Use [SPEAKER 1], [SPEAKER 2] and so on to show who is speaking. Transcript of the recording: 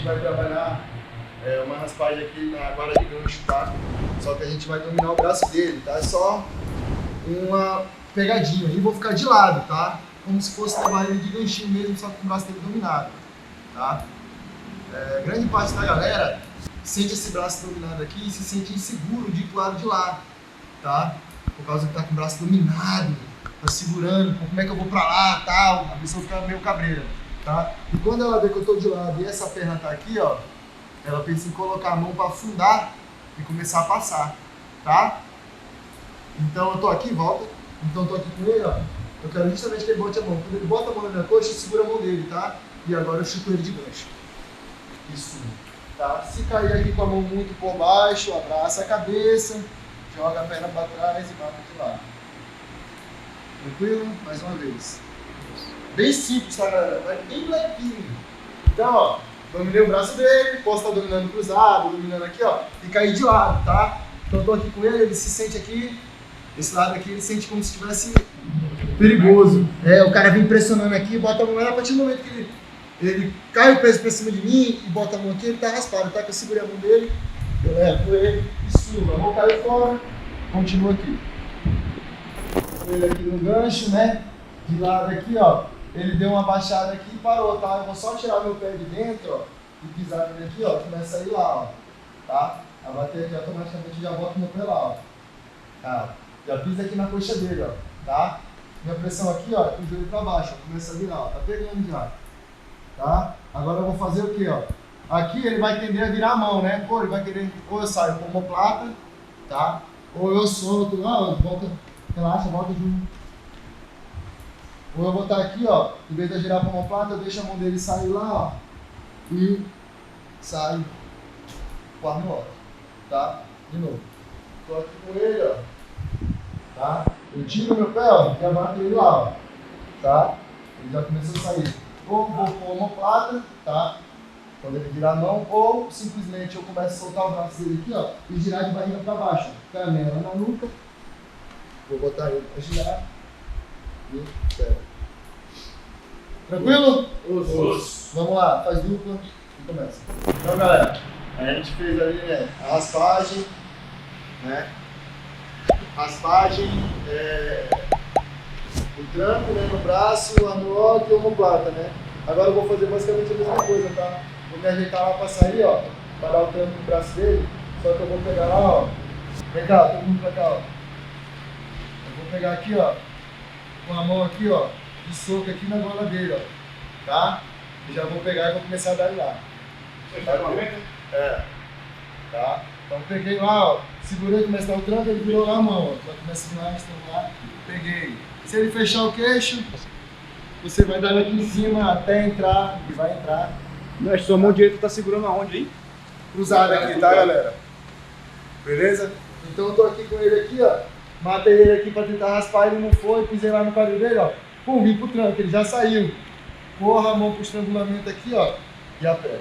[SPEAKER 1] vai trabalhar uma raspagem aqui na guarda de gancho, tá? Só que a gente vai dominar o braço dele, tá? É só uma pegadinha. E vou ficar de lado, tá? Como se fosse trabalhar ele de ganchinho mesmo, só que com o braço dele dominado, tá? Grande parte da galera sente esse braço dominado aqui e se sente inseguro de ir pro lado de lá, tá? Por causa que tá com o braço dominado, tá segurando, como é que eu vou pra lá, tal, a pessoa fica meio cabreira, tá? E quando ela vê que eu tô de lado e essa perna tá aqui, ó, ela pensa em colocar a mão para afundar e começar a passar, tá? Então eu tô aqui, volta, então eu tô aqui com ele, ó, eu quero justamente que ele bote a mão, quando ele bota a mão na minha coxa, eu seguro a mão dele, tá? E agora eu chuto ele de gancho. Isso, tá? Se cair aqui com a mão muito por baixo, abraça a cabeça, joga a perna para trás e bate de lado. Tranquilo? Mais uma vez. Bem simples, tá, galera? Vai bem levinho. Então, ó, dominei o braço dele, posso estar dominando cruzado, dominando aqui, ó, e cair de lado, tá? Então eu tô aqui com ele, ele se sente aqui, esse lado aqui ele sente como se estivesse perigoso. O cara vem pressionando aqui, bota a mão lá, a partir do momento que ele cai o peso pra cima de mim e bota a mão aqui, ele tá raspado, tá? Que eu segurei a mão dele, eu levo ele e subo, a mão caiu fora, continua aqui. Ele aqui no gancho, né? De lado aqui, ó, ele deu uma baixada aqui e parou, tá? Eu vou só tirar meu pé de dentro, ó, e pisar nele aqui, ó, começa a ir lá, ó, tá? A bater aqui automaticamente já bota o meu pé lá, ó, tá? Já pisa aqui na coxa dele, ó, tá? Minha pressão aqui, ó, com o joelho pra baixo, ó, começa a virar, ó, tá pegando já, tá? Agora eu vou fazer o que, ó? Aqui ele vai tender a virar a mão, né? Ou ele vai querer, ou eu saio com omoplata, tá? Ou eu solto lá, ó, volta, relaxa, volta junto. Ou eu vou estar aqui, ó, em vez de girar para uma omoplata, eu deixo a mão dele sair lá, ó, e sai com a armlota, tá? De novo. Tô aqui com ele, ó, tá? Eu tiro meu pé, ó, e abato ele lá, ó, tá? Ele já começou a sair. Ou vou com a omoplata, tá? Quando ele virar a mão, ou simplesmente eu começo a soltar o braço dele aqui, ó, e girar de barriga para baixo. Canela na nuca. Vou botar ele para girar. E pega. Tranquilo? Vamos lá, faz dupla e começa. Então, galera, a gente fez ali, né, a raspagem, né? Raspagem, o tranco, né, no braço, a armlock e a omoplata, né? Agora eu vou fazer basicamente a mesma coisa, tá? Vou me ajeitar lá pra sair, ó, para dar o tranco no braço dele, só que eu vou pegar lá, ó. Vem cá, todo mundo pra cá, ó. Eu vou pegar aqui, ó, com a mão aqui, ó, de soco aqui na gola dele, ó, tá? E já vou pegar e vou começar a dar ele lá. Tá? Então peguei lá, ó, segurei, comecei a dar o tranco, ele virou lá a mão, ó. Só começa a segurar, peguei. Se ele fechar o queixo, você vai dar aqui em cima até entrar e vai entrar.
[SPEAKER 2] Mas sua mão direita tá segurando aonde aí?
[SPEAKER 1] Cruzada aqui, tá, galera? Beleza? Então eu tô aqui com ele aqui, ó. Matei ele aqui pra tentar raspar, ele não foi, pisei lá no quadril dele, ó. Pum, vim pro tranco, ele já saiu. Corra a mão pro estrangulamento aqui, ó. E aperta.